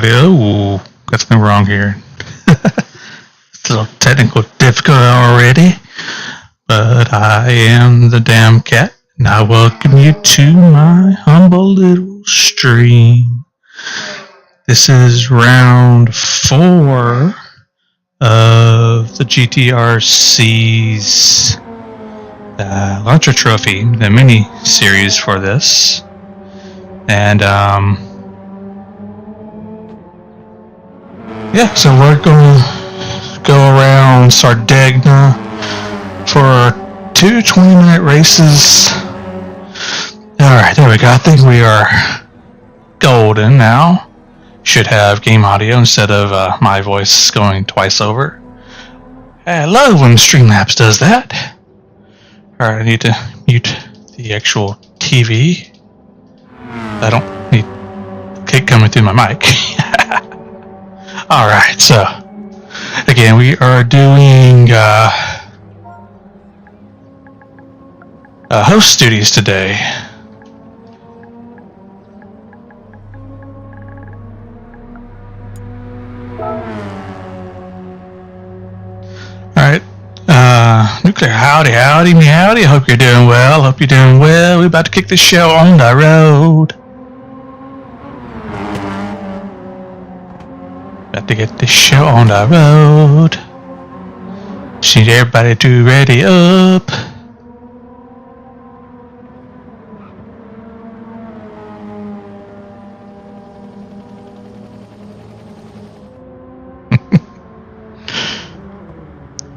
audio. Ooh, got something wrong here. It's a little technical difficult already. But I am the damn cat, and I welcome you to my humble little stream. This is round 4 of the GTRC's Elantra Trophy, the mini series for this. And yeah, so we're going to go around Sardegna for 2 20-minute races. Alright, there we go. I think we are golden now. Should have game audio instead of my voice going twice over. I love when Streamlabs does that. Alright, I need to mute the actual TV. I don't need kick coming through my mic. Alright, so again, we are doing host duties today. Alright, Nuclear, howdy, meowdy. Hope you're doing well. We're about to kick the show on the road. About to get this show on the road. Just need everybody to ready up.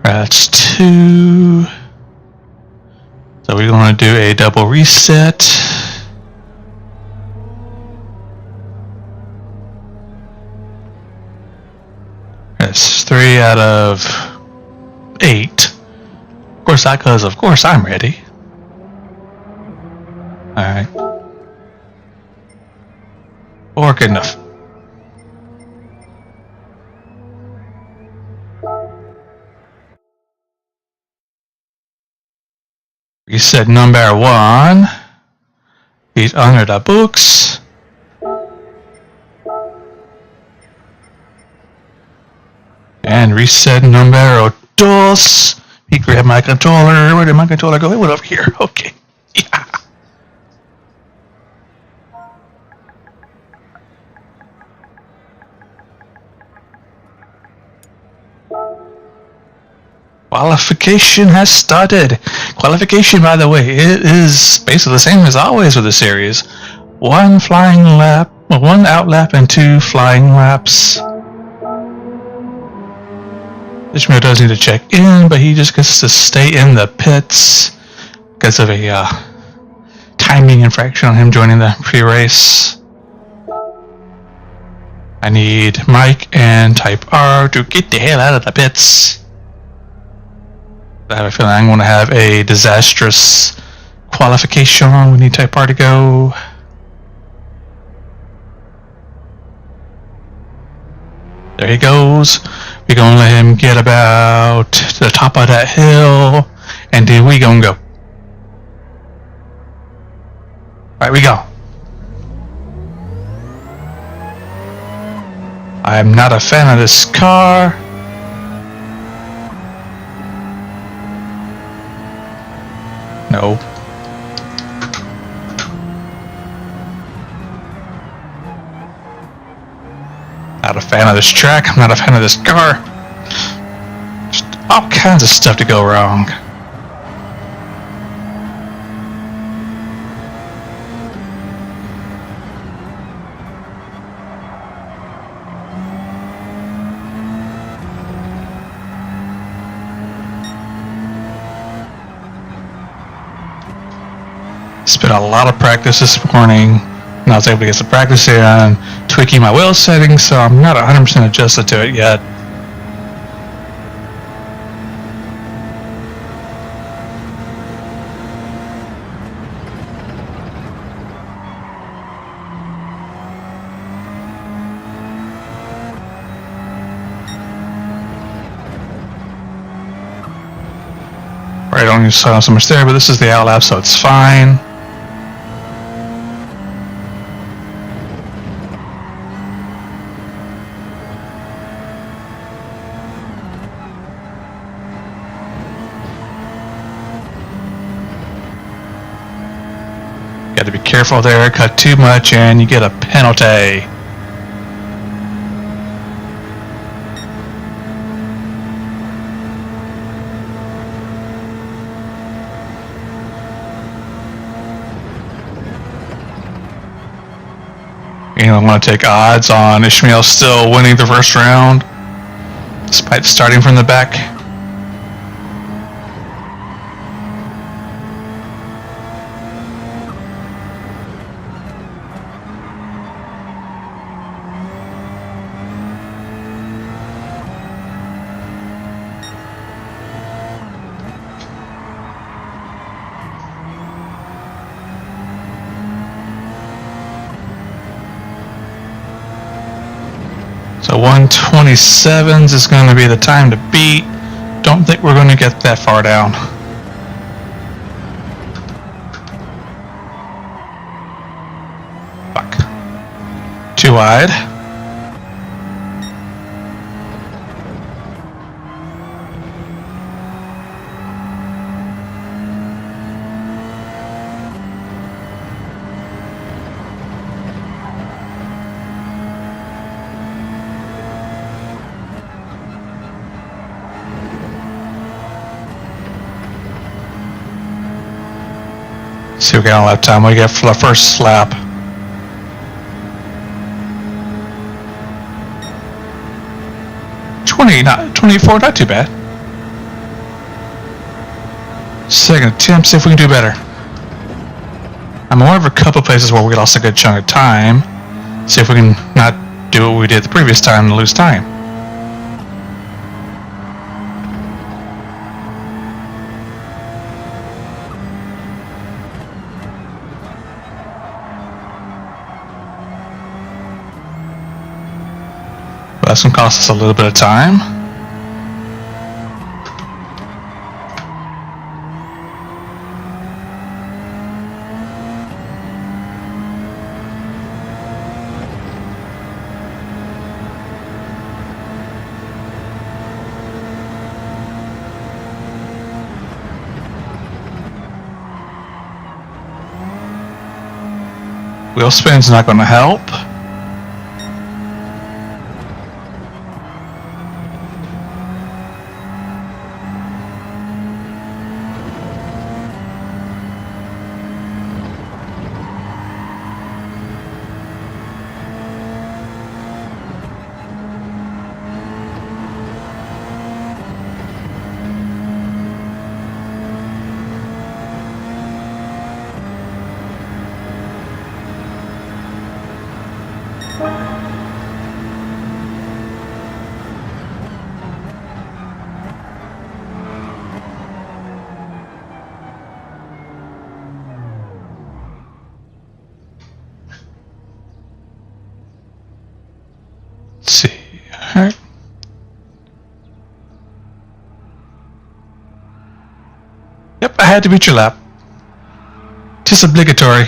That's 2. So we're going to do a double reset. That's 3 out of 8. Of course, of course I'm ready. Alright. 4, good enough. Reset number 1. He's under the books. And reset number 2. He grabbed my controller. Where did my controller go? It went over here. Okay. Yeah. Qualification has started. Qualification, by the way, it is basically the same as always with the series. 1 flying lap, 1 out lap and 2 flying laps. Ishmael does need to check in, but he just gets to stay in the pits because of a timing infraction on him joining the pre-race. I need Mike and Type R to get the hell out of the pits. I have a feeling I'm going to have a disastrous qualification. We need Type R to go. There he goes. We're going to let him get about to the top of that hill. And then we going to go. Alright, we go. I'm not a fan of this car. No. Not a fan of this track. I'm not a fan of this car. Just all kinds of stuff to go wrong. Spent a lot of practice this morning, and I was able to get some practice in on tweaking my wheel settings, so I'm not 100% adjusted to it yet. Right, I don't saw so much there, but this is the out lap, so it's fine. got to be careful there. Cut too much and you get a penalty. You don't want to take odds on Ishmael still winning the first round, despite starting from the back. So 127s is going to be the time to beat. Don't think we're going to get that far down. Fuck. Too wide. See, we got a lap time. What do you get for the first lap? Not 24, not too bad. Second attempt, see if we can do better. I'm aware of a couple places where we lost a good chunk of time. See if we can not do what we did the previous time and lose time. That's going to cost us a little bit of time. Wheel spin's not going to help. Let's see. All right. Yep, I had to beat your lap. Tis obligatory.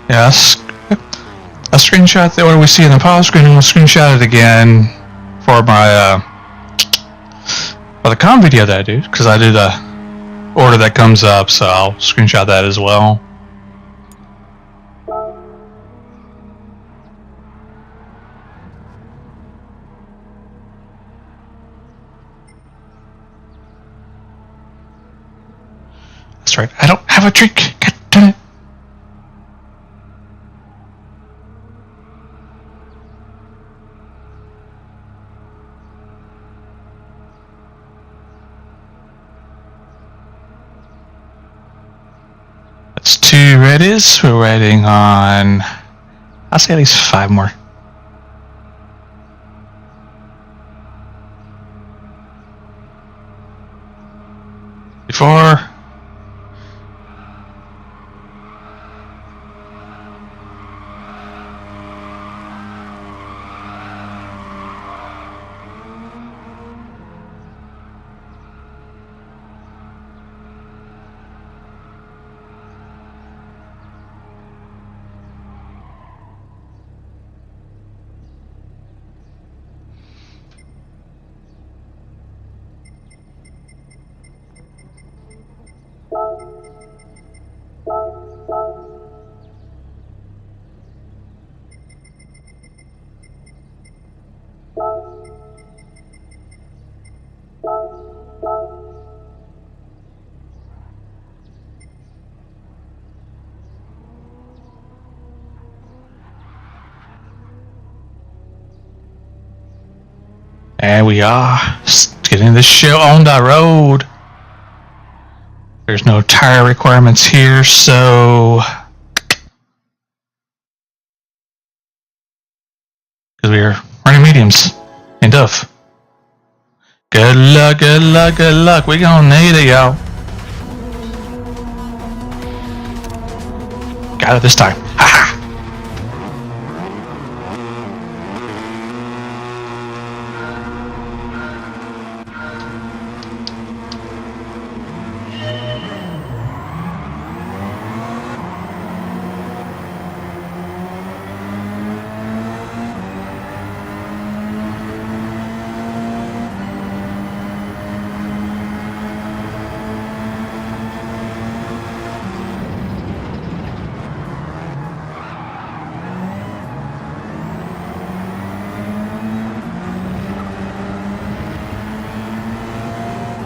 Yes. A screenshot that what we see in the pause screen, and we'll screenshot it again for my for the com video that I do, because I do the order that comes up, so I'll screenshot that as well. That's right, I don't have a drink. God damn it. That's 2 readies. We're waiting on, I'll say at least 5 more. Before. And we are getting this show on the road. There's no tire requirements here, so because we are running mediums and tough. Good luck, good luck, good luck. We gonna need it, y'all. Got it this time. Ha ha!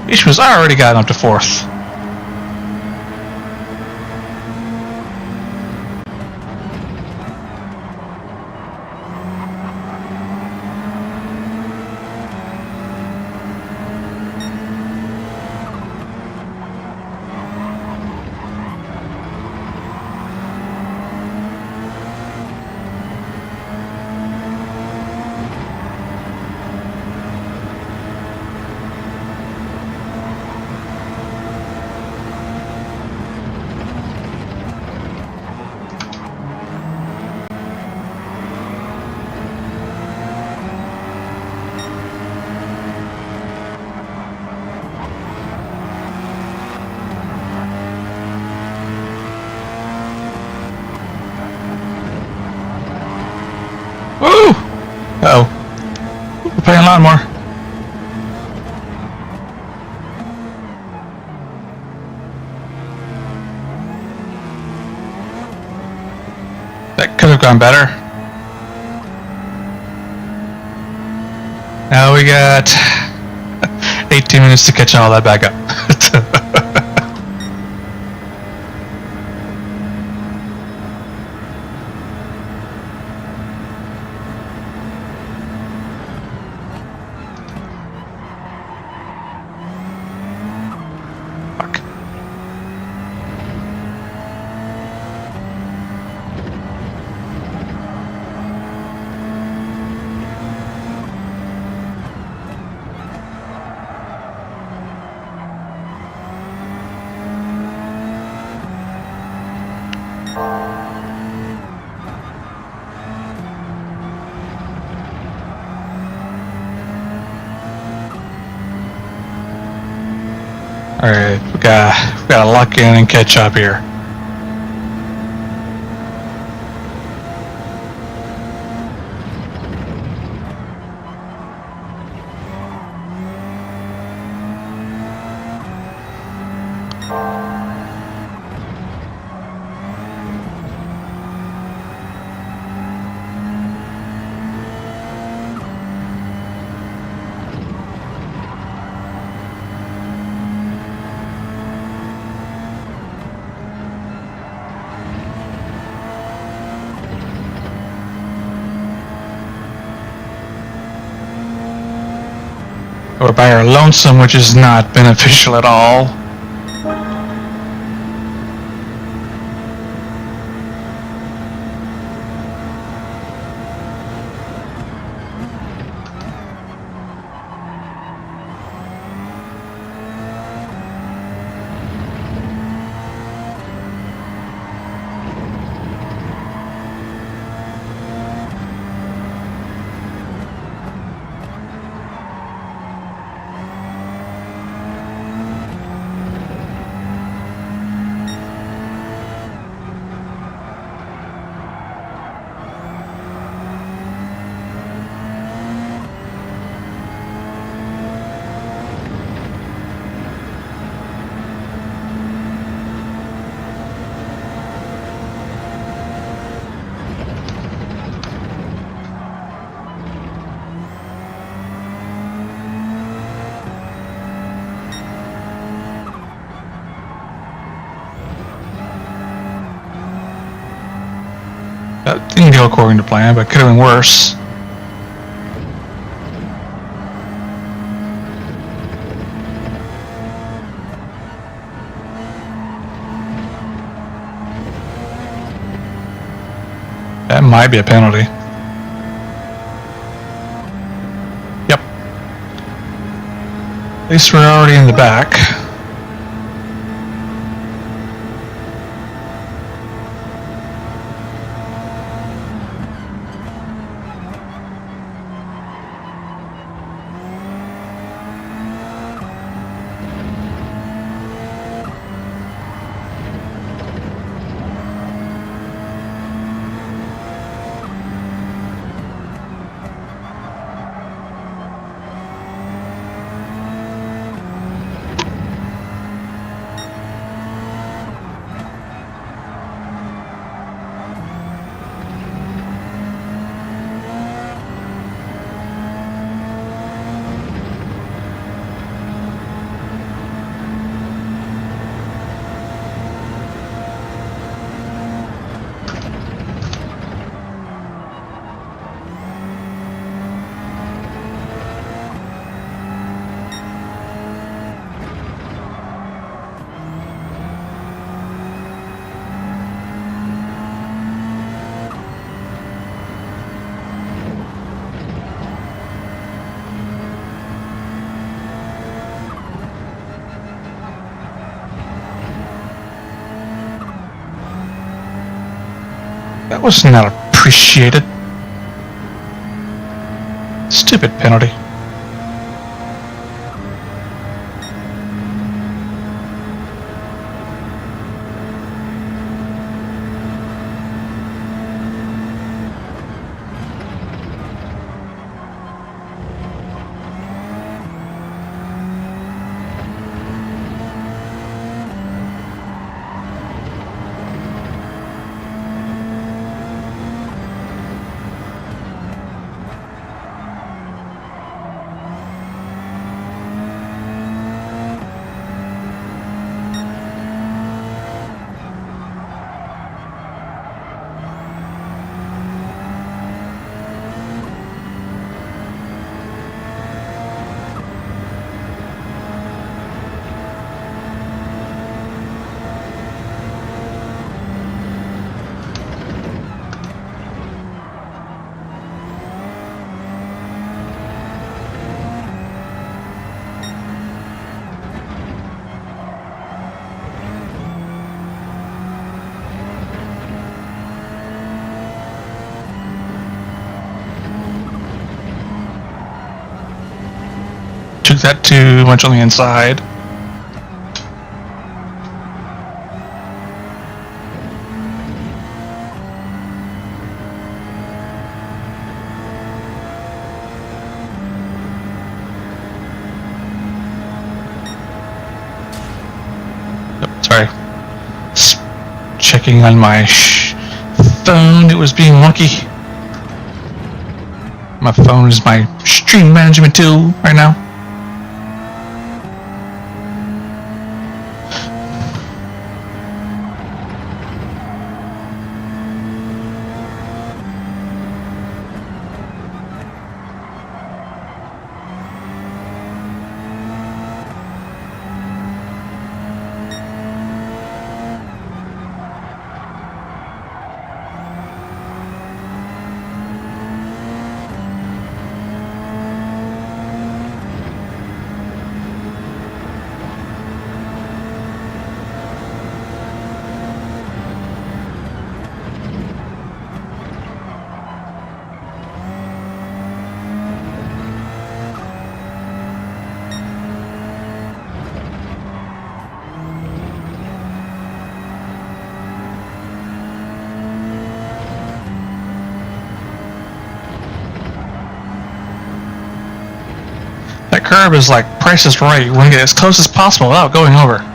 Each was already gotten up to 4th. Woo! Uh-oh. We're playing a lot more. That could have gone better. Now we got 18 minutes to catch all that back up. Alright, we gotta lock in and catch up here. Or by our lonesome, which is not beneficial at all. That didn't go according to plan, but it could have been worse. That might be a penalty. Yep. At least we're already in the back. That was not appreciated. Stupid penalty. Took that too much on the inside. Sorry. Checking on my phone, it was being wonky. My phone is my stream management tool right now. That curb is like Price is Right. You want to get as close as possible without going over.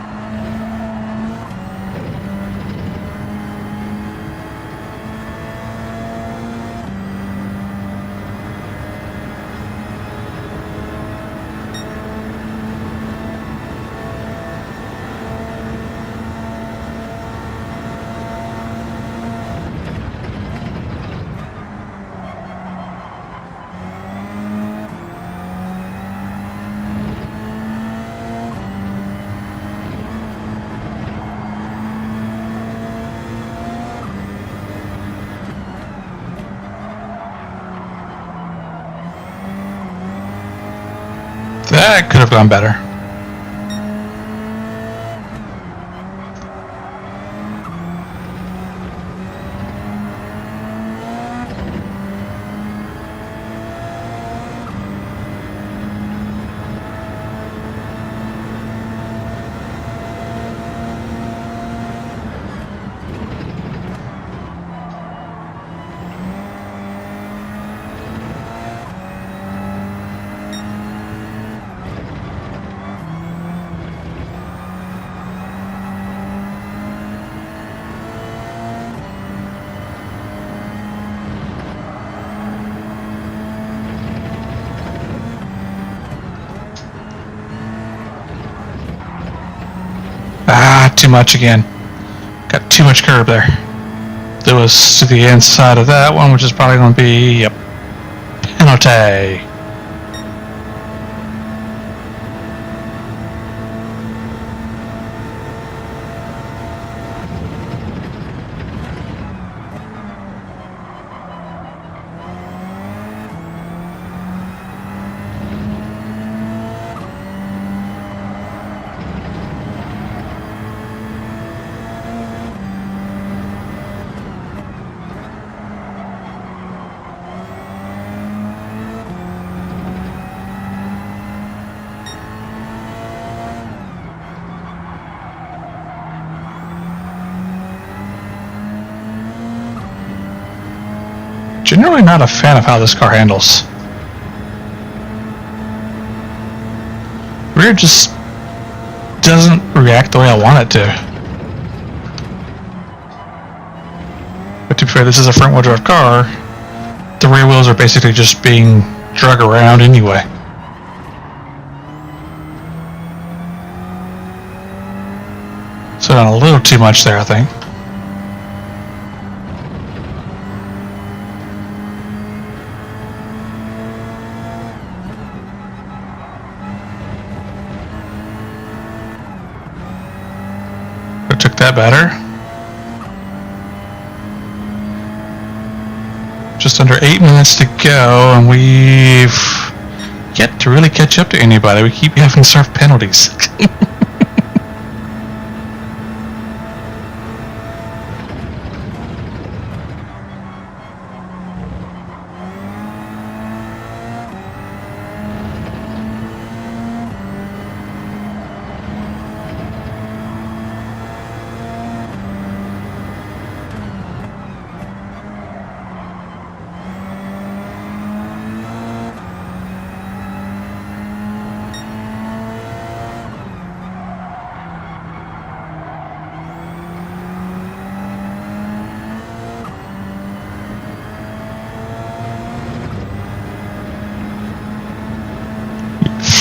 That could have gone better. Too much again. Got too much curb there. That was to the inside of that one, which is probably going to be a penalty. Generally not a fan of how this car handles. Rear just doesn't react the way I want it to. But to be fair, this is a front wheel drive car. The rear wheels are basically just being drug around anyway. So done a little too much there, I think. Took that better. Just under 8 minutes to go, and we've yet to really catch up to anybody. We keep having to serve penalties.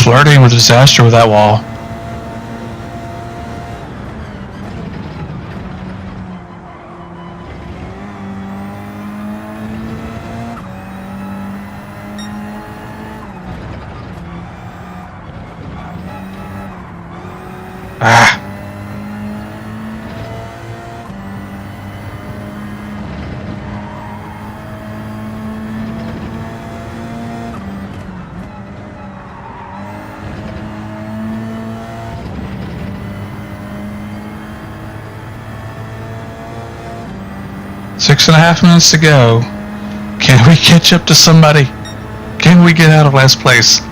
Flirting with disaster with that wall. Ah. Six and a half minutes to go. Can we catch up to somebody? Can we get out of last place?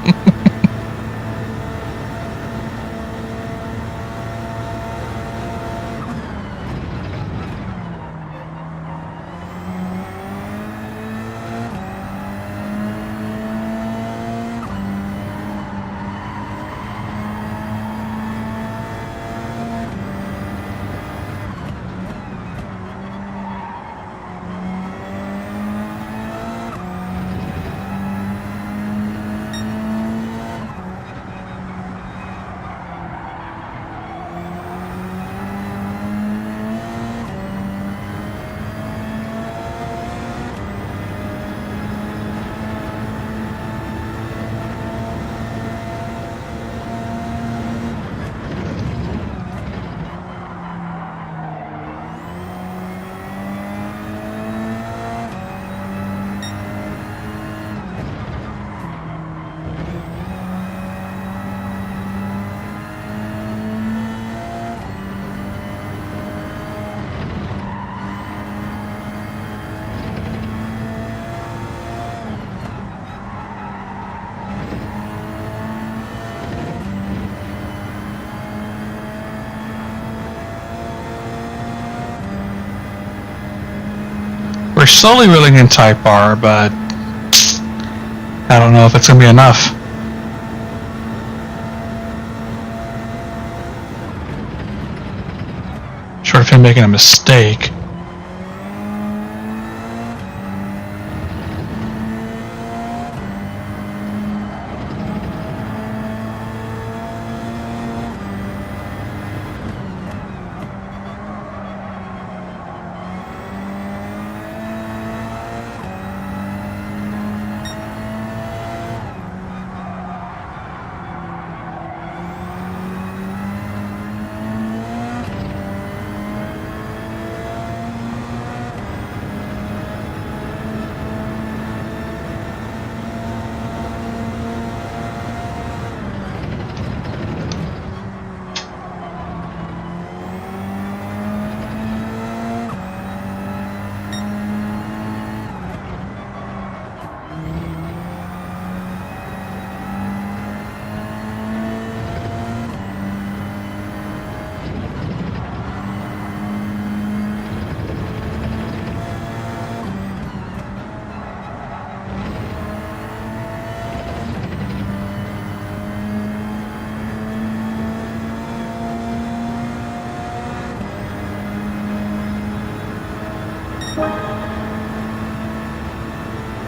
We're slowly reeling in Type R, but I don't know if it's going to be enough. Short of him making a mistake.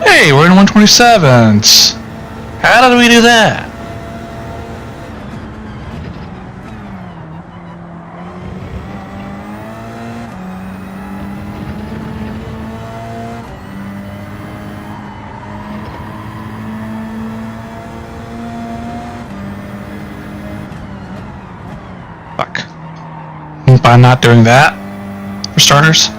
Hey, we're in 127s. How did we do that? Fuck. By not doing that, for starters.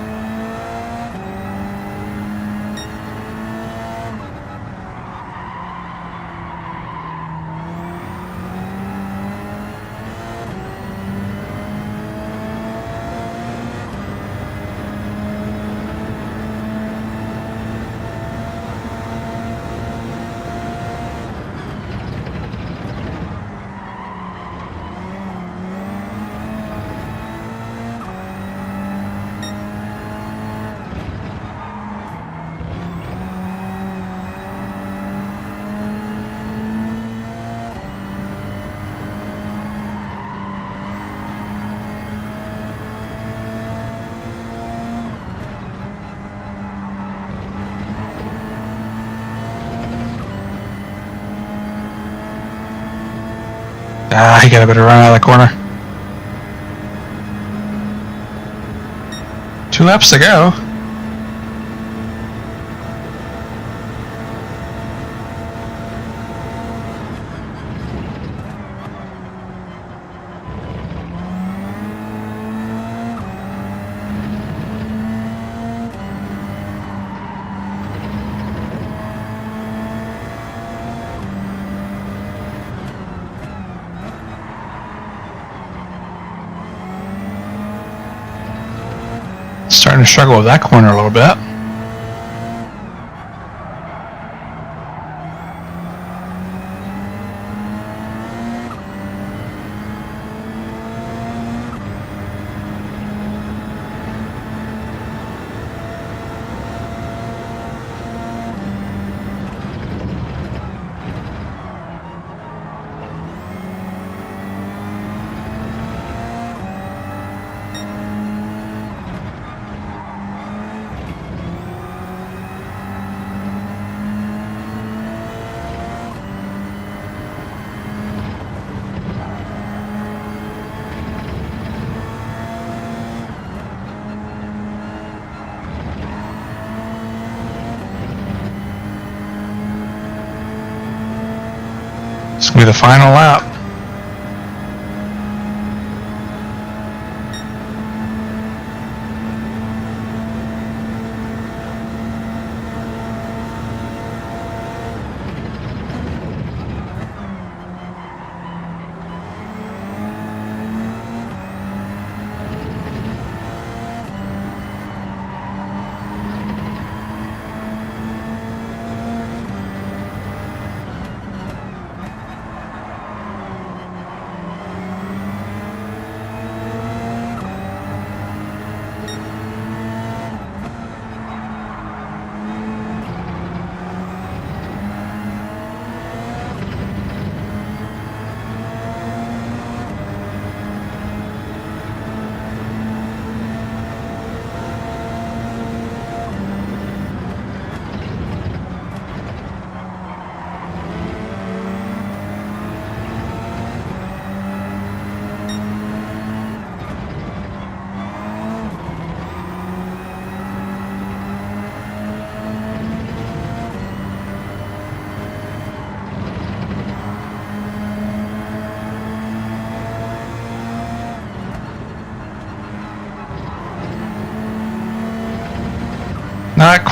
Ah, he got a better run out of the corner. 2 laps to go. Starting to struggle with that corner a little bit. It's going to be the final lap.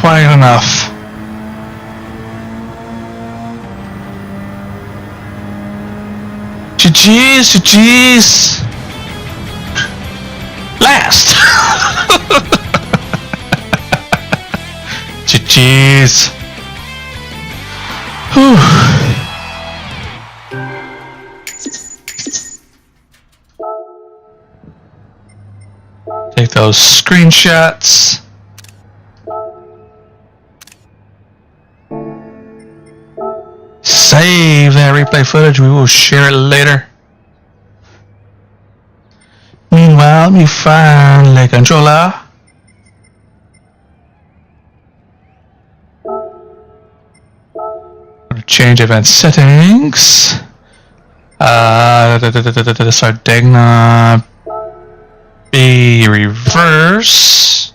quiet enough. Jeez, jeez. Last. Jeez. Whew. Take those screenshots. Save that replay footage. We will share it later. Meanwhile, let me find the controller. Change event settings. Sardegna B reverse.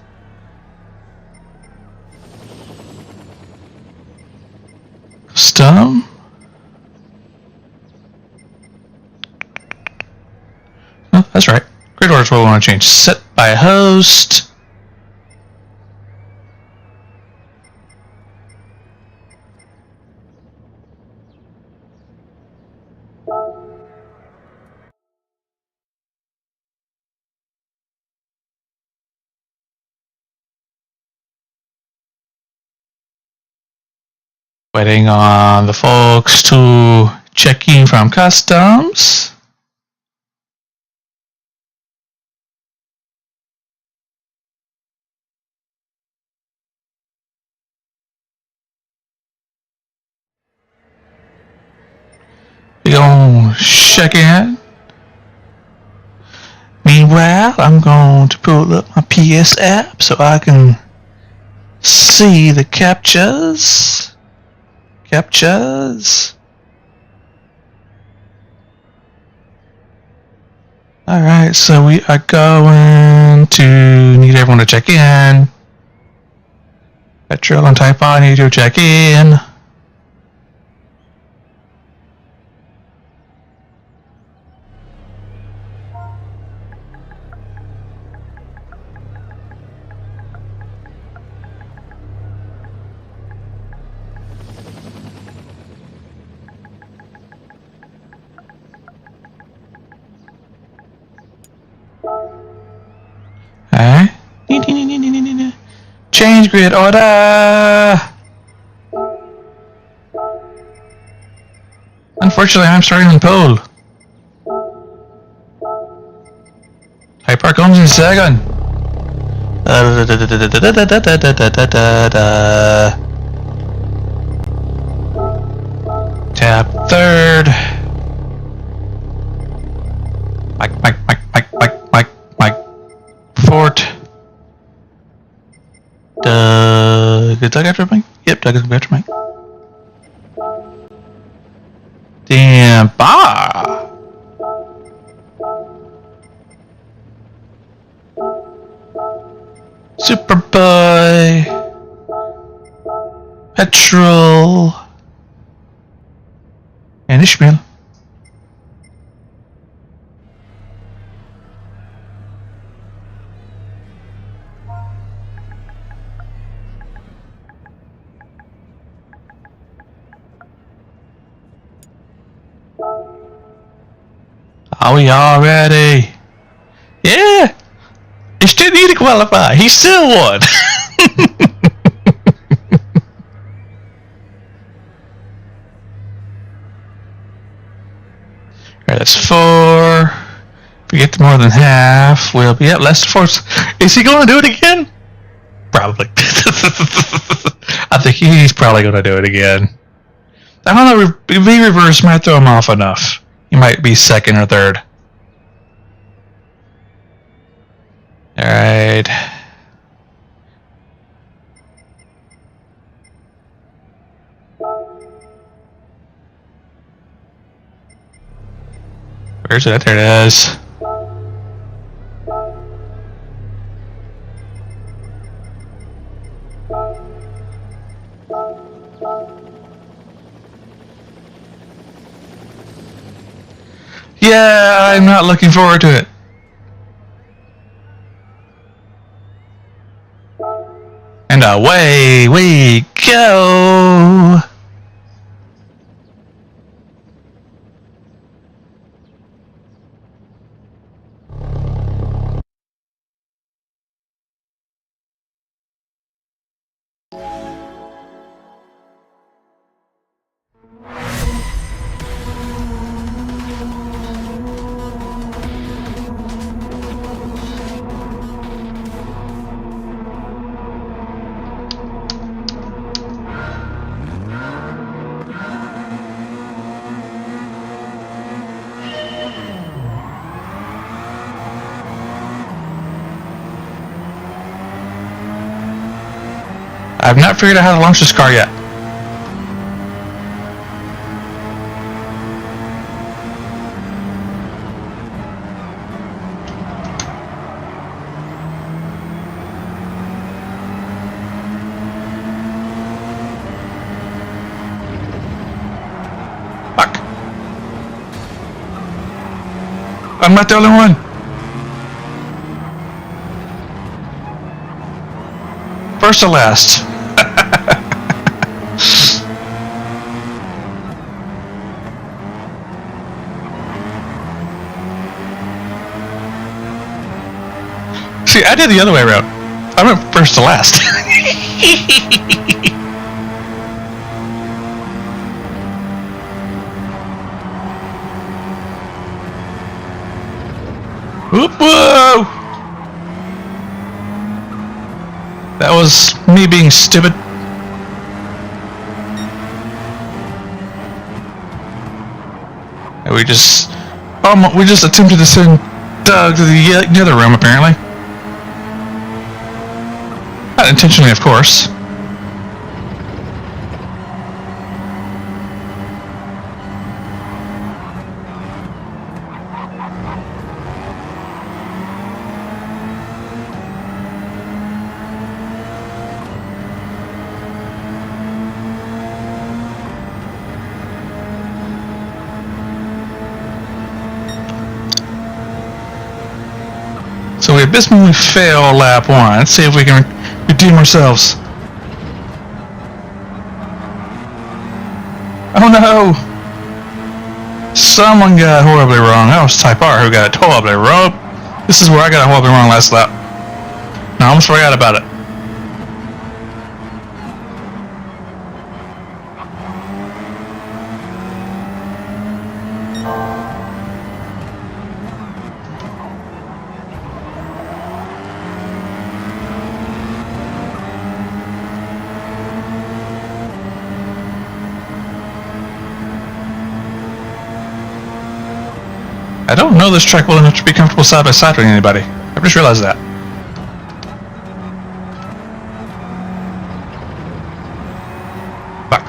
Custom. Oh, that's right. Grid order is what we want to change. Set by host. Waiting on the folks to check in from customs. We're going to check in. Meanwhile, I'm going to pull up my PS app so I can see the captchas. Alright, so we are going to need everyone to check in. Petrol and Type I need to check in. Change grid order! Unfortunately, I'm starting on pole. Hyper comes in second. Tap third. Fourth. Is Doug after me? Yep, Doug is after me. Damn, bah! Superboy. Petrol. And Ishmael. Are we all ready? Yeah! He still need to qualify. He still won. Alright, that's 4. If we get to more than half, we'll be at less than 4. Is he going to do it again? Probably. I think he's probably going to do it again. I don't know, V-reverse might throw him off enough. He might be second or third. Alright. Where's it? There it is. Yeah, I'm not looking forward to it. And And away we go! I've not figured out how to launch this car yet. Fuck. I'm not the only one. First or last. See, I did the other way around. I went first to last. Whoop, whoa! That was me being stupid. And we just attempted to send Doug to the other room, apparently. Not intentionally, of course. So we abysmally fail lap 1. Let's see if we can redeem ourselves. Oh no! Someone got horribly wrong. That was Type R who got it horribly wrong. This is where I got it horribly wrong last lap. No, I almost forgot about it. I don't know this track well enough to be comfortable side by side with anybody. I've just realized that. Fuck.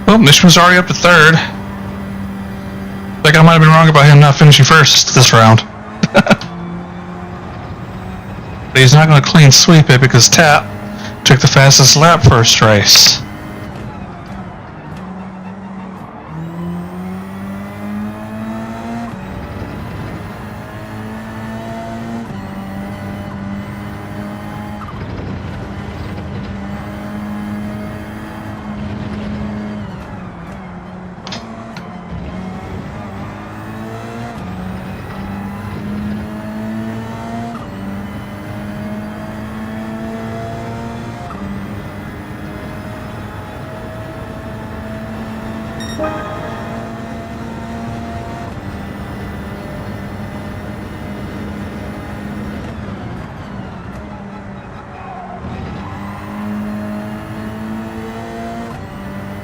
Well, Mission was already up to third. Like I might have been wrong about him not finishing first this round. But he's not going to clean sweep it because Tap took the fastest lap first race.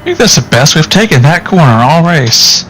I think that's the best we've taken that corner all race.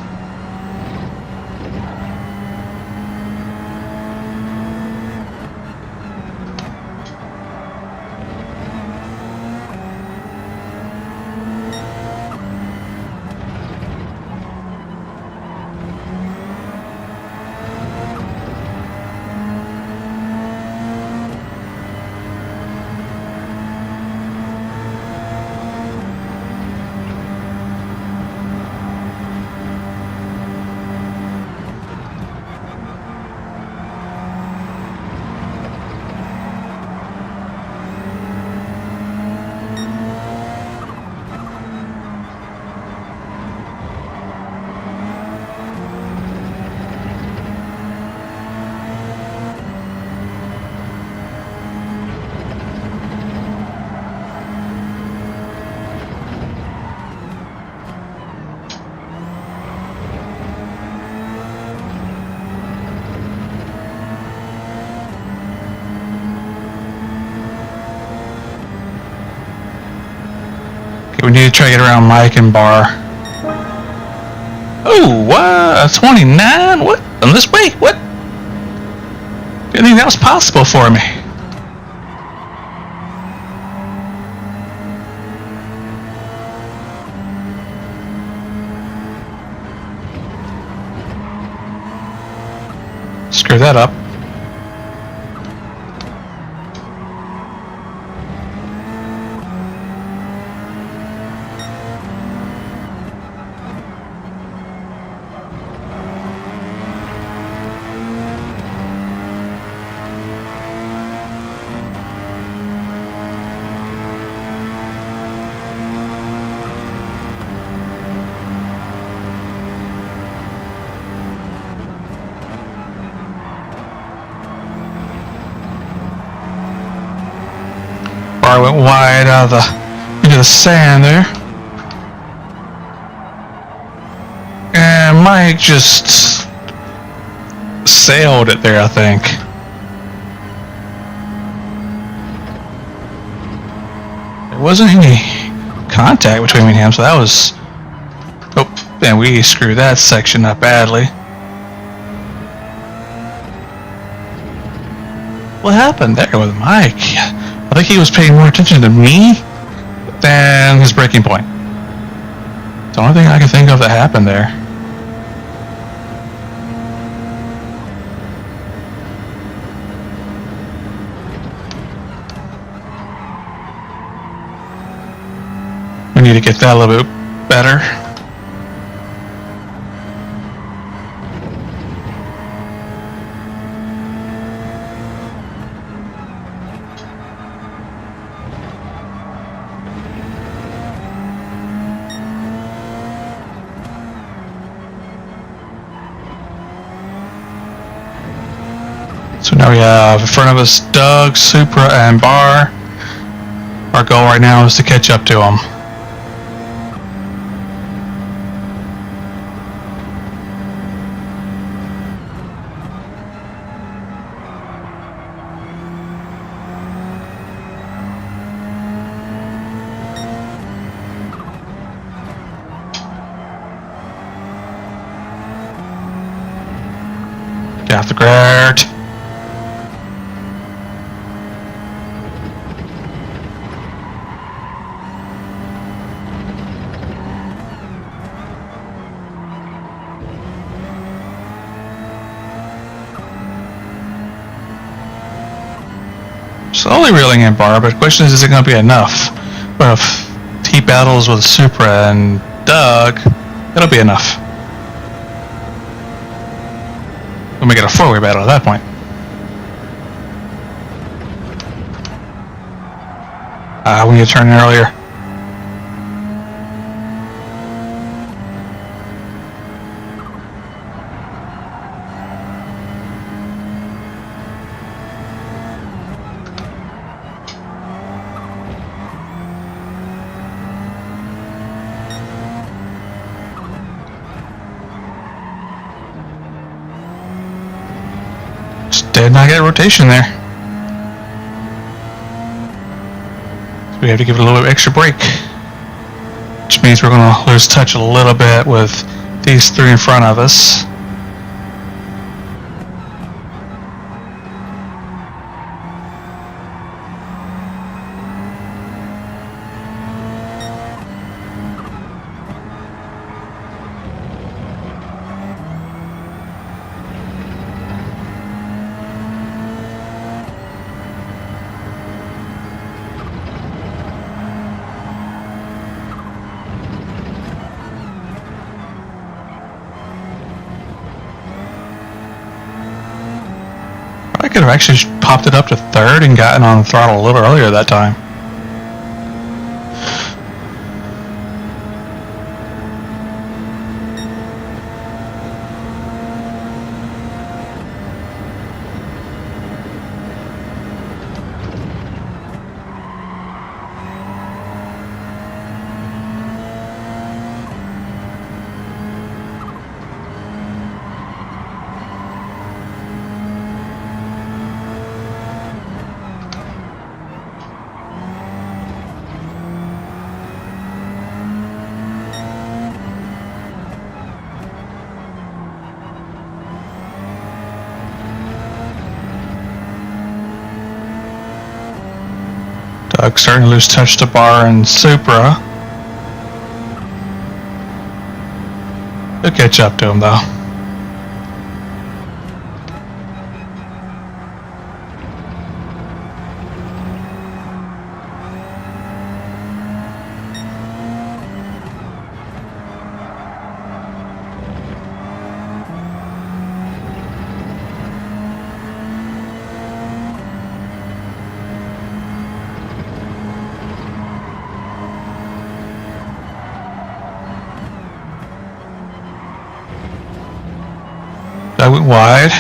We need to try to get around Mike and Bar. Oh, what? 29? What? On this way? What? Didn't think that was possible for me. Screw that up. Bar went wide out of into the sand there. And Mike just sailed it there, I think. There wasn't any contact between me and him, so that was... Oh, man, we screwed that section up badly. What happened there with Mike? I think he was paying more attention to me than his braking point. It's the only thing I can think of that happened there. We need to get that a little bit better. So now we have in front of us Doug, Supra, and Bar. Our goal right now is to catch up to them. Get off the ground. Slowly reeling in Bar, but the question is it going to be enough? But if he battles with Supra and Doug, it'll be enough. We'll make it a four-way battle at that point. We need to turn in earlier. Did not get a rotation there. So we have to give it a little bit extra brake. which means we're going to lose touch a little bit with these three in front of us. I could have actually popped it up to third and gotten on the throttle a little earlier that time. Doug's starting to lose touch to Bar and Supra. He'll catch up to him though. I went wide.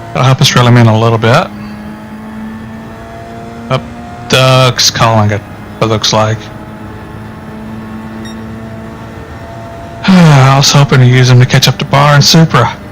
That'll help us reel him in a little bit. Up, Doug's calling it looks like. I was hoping to use him to catch up to Bar and Supra.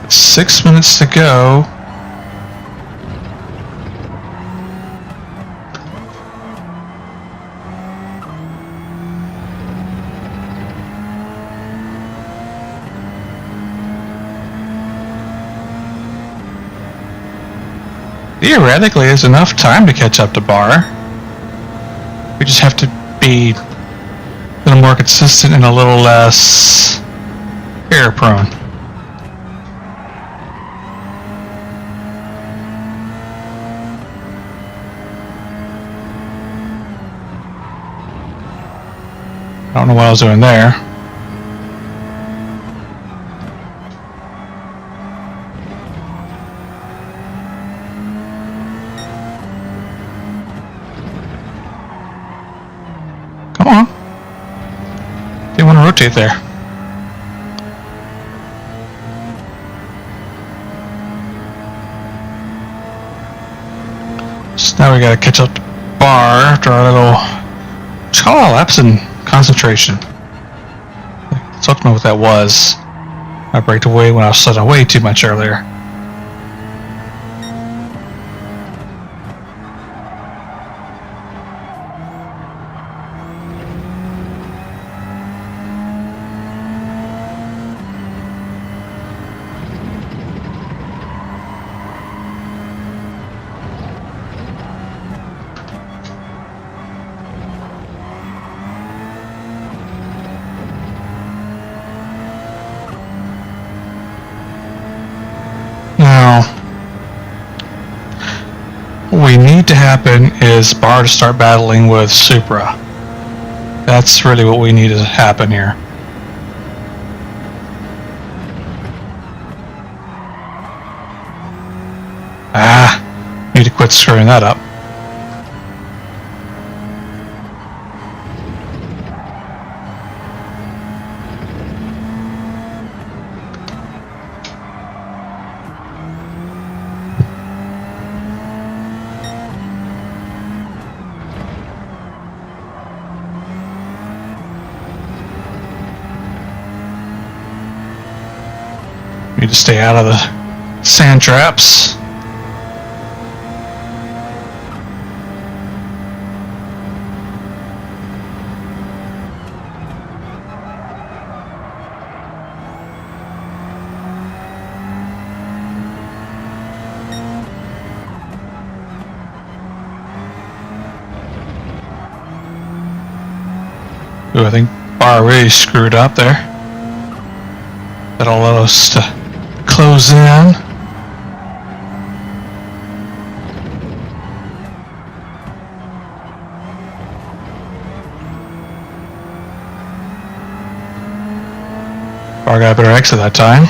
Got 6 minutes to go. Theoretically, there's enough time to catch up to Bar. We just have to be a little more consistent and a little less error prone. I don't know what I was doing there. Come on. Didn't want to rotate there. So now we gotta catch up to Bar after our little lapse in concentration. That's ultimately what that was. I braked away when I was sliding away too much earlier. Now, what we need to happen is Bar to start battling with Supra. That's really what we need to happen here. Need to quit screwing that up. Need to stay out of the sand traps. Ooh, I think Bar really screwed up there. That'll allow us to close in. Bar got a better exit that time.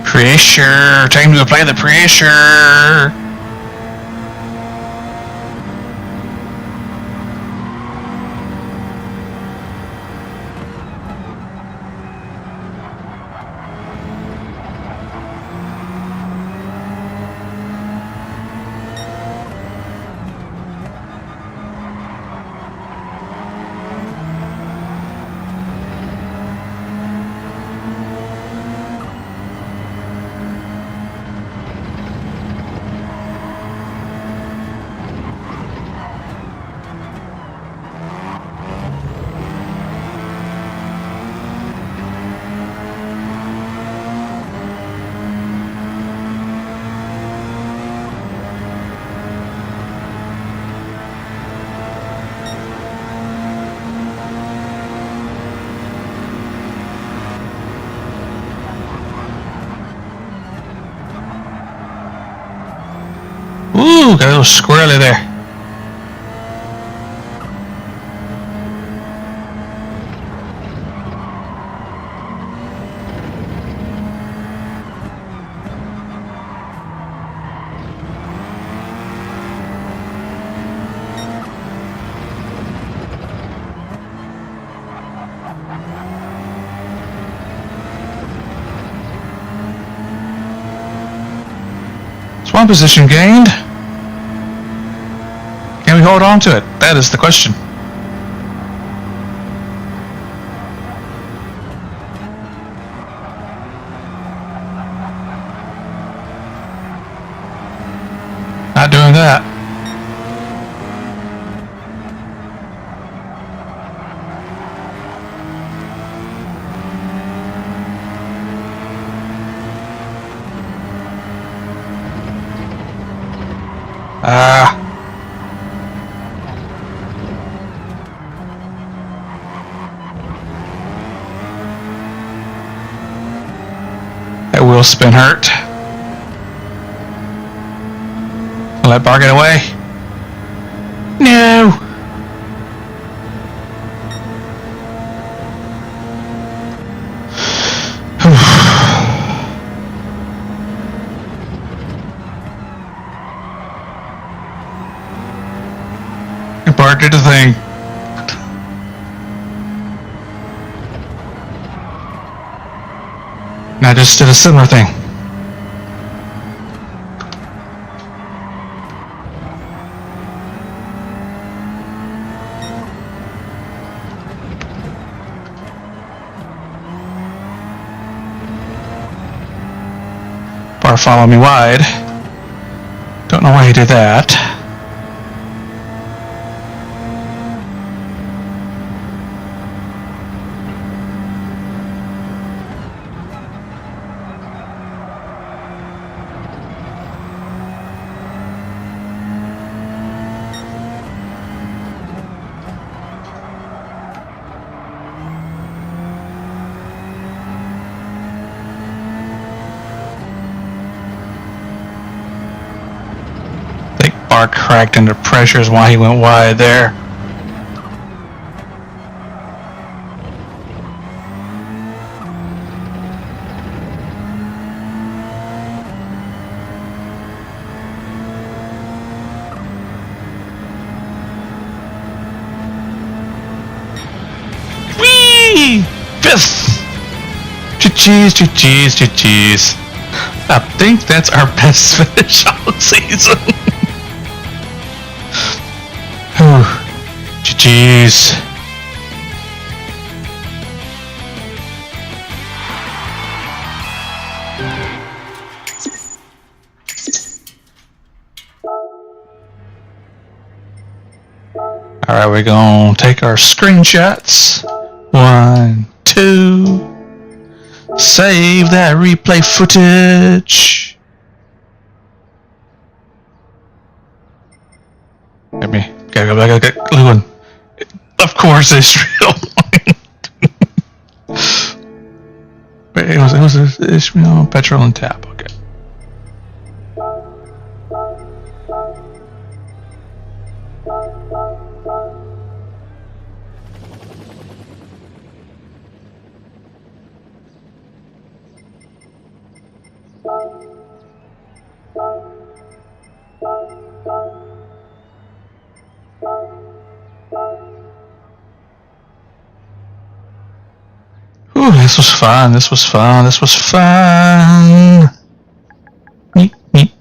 Pressure! Time to apply the pressure! Ooh, got a little squirrely there. It's one position gained. Can we hold on to it? That is the question. Not doing that. That wheel spin hurt. Let Bar get away. No. Bar did a thing. And I just did a similar thing. car follow me wide. Don't know why he did that. Bar cracked under pressure is why he went wide there. Whee! Fifth! GG's, GG's, GG's. I think that's our best finish all season. GG's. Alright, we're gonna take our screenshots. 1, 2. Save that replay footage. Let me gotta go back. Lewin. Of course, Israel. Wait, it was Israel, petrol, and tap. Okay. Ooh, this was fun. This was fun. This was fun. Neat, neat.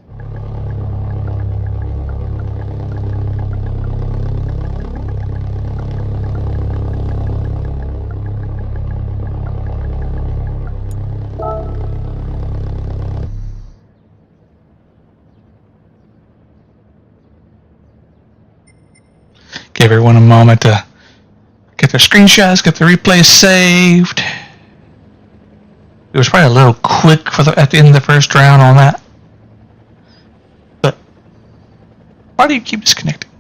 Give everyone a moment to get their screenshots, get the replays saved. It was probably a little quick at the end of the first round on that. But why do you keep disconnecting?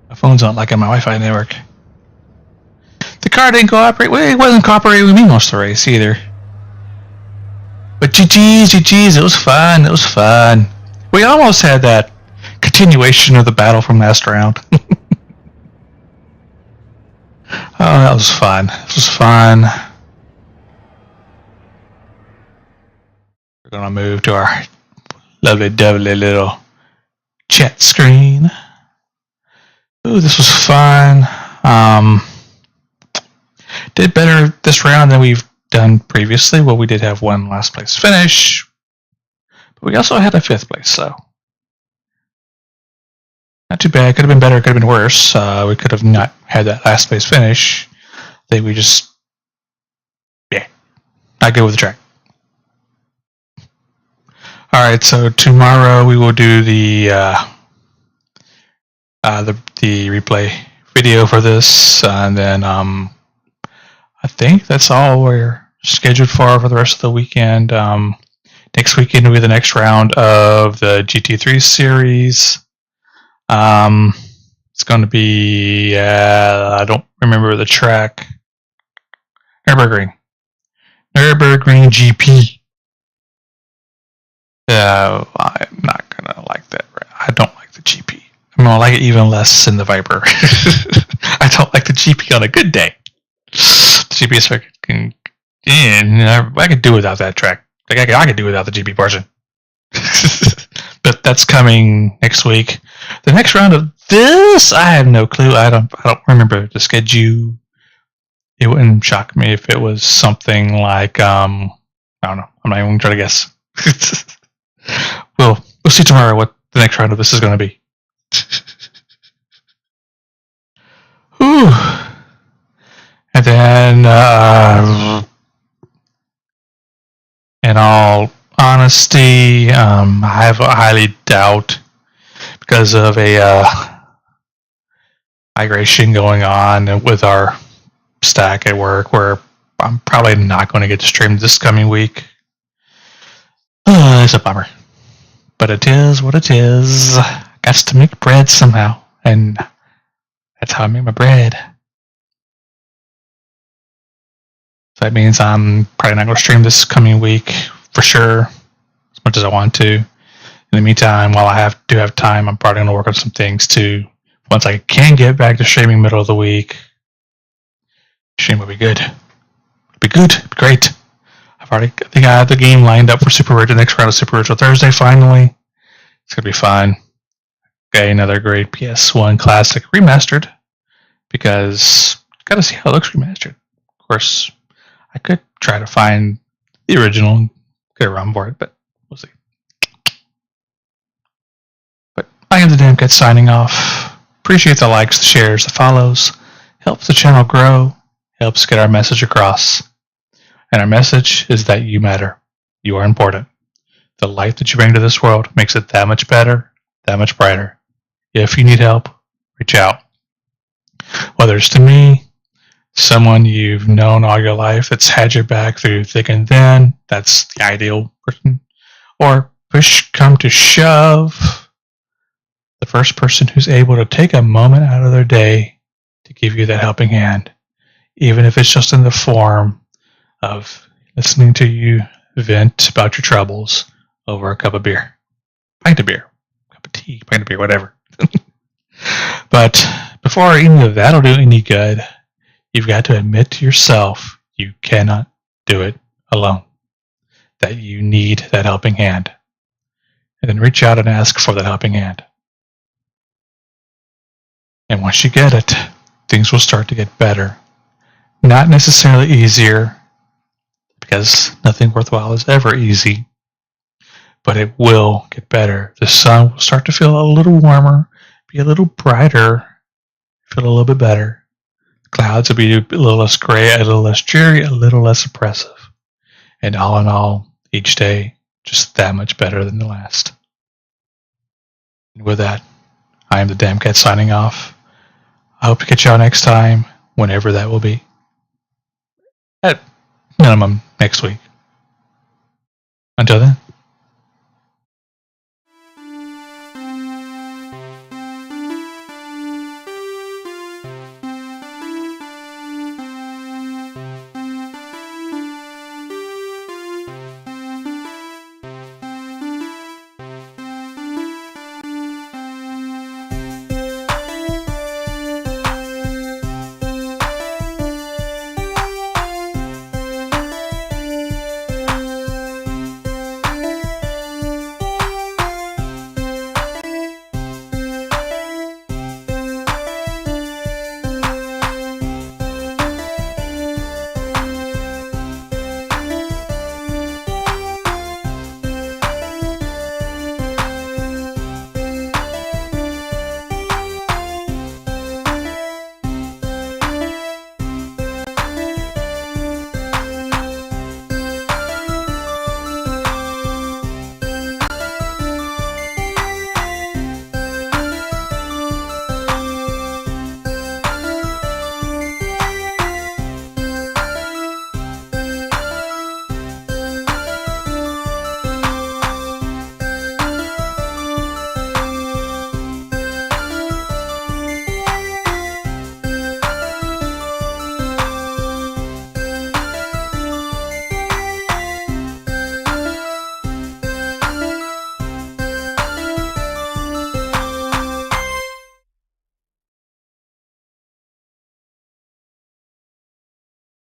My phone's not liking my Wi-Fi network. The car didn't cooperate. Well, it wasn't cooperating with me most of the race either. But GG's, it was fun. It was fun. We almost had that continuation of the battle from last round. Oh, that was fun. This was fun. We're gonna move to our lovely, lovely little chat screen. Ooh, this was fun. Did better this round than we've done previously. Well, we did have one last place finish, but we also had a 5th place, so not too bad. Could have been better. Could have been worse. We could have not had that last place finish. I think we just, yeah, not good with the track. All right, so tomorrow we will do the replay video for this, and then I think that's all we're scheduled for the rest of the weekend. Next weekend will be the next round of the GT3 Series. It's going to be, I don't remember the track. Nürburgring GP. I'm not going to like that. I don't like the GP. I'm going to like it even less in the Viper. I don't like the GP on a good day. The GP is fucking, I could do without that track. Like I could do without the GP portion. But that's coming next week. The next round of this, I have no clue. I don't remember the schedule. It wouldn't shock me if it was something like I don't know. I'm not even trying to guess. We'll see tomorrow what the next round of this is going to be. Whew. And then in all honesty, I have a highly doubt because of a migration going on with our stack at work where I'm probably not going to get to stream this coming week. It's a bummer. But it is what it is. Got to make bread somehow. And that's how I make my bread. So that means I'm probably not going to stream this coming week for sure, as much as I want to. In the meantime, while I do have time, I'm probably going to work on some things too. Once I can get back to streaming middle of the week, stream will be good. It'll be good. It'll be great. I think I have the game lined up for Super Rich, the next round of Super Rich Thursday finally. It's going to be fun. Okay, another great PS1 classic remastered because got to see how it looks remastered. Of course, I could try to find the original and get a run for it, but we'll see. But I am the Damn Cat signing off. Appreciate the likes, the shares, the follows. Helps the channel grow. Helps get our message across. And our message is that you matter. You are important. The light that you bring to this world makes it that much better, that much brighter. If you need help, reach out. Whether it's to me, someone you've known all your life that's had your back through thick and thin, that's the ideal person, or push come to shove, the first person who's able to take a moment out of their day to give you that helping hand, even if it's just in the form of listening to you vent about your troubles over a cup of beer. Pint of beer. Cup of tea, pint of beer, whatever. But before any of that'll do any good, you've got to admit to yourself you cannot do it alone. That you need that helping hand. And then reach out and ask for that helping hand. And once you get it, things will start to get better. Not necessarily easier, because nothing worthwhile is ever easy. But it will get better. The sun will start to feel a little warmer, be a little brighter, feel a little bit better. The clouds will be a little less gray, a little less dreary, a little less oppressive. And all in all, each day, just that much better than the last. And with that, I am the Damn Cat signing off. I hope to catch y'all next time, whenever that will be. At minimum next week. Until then.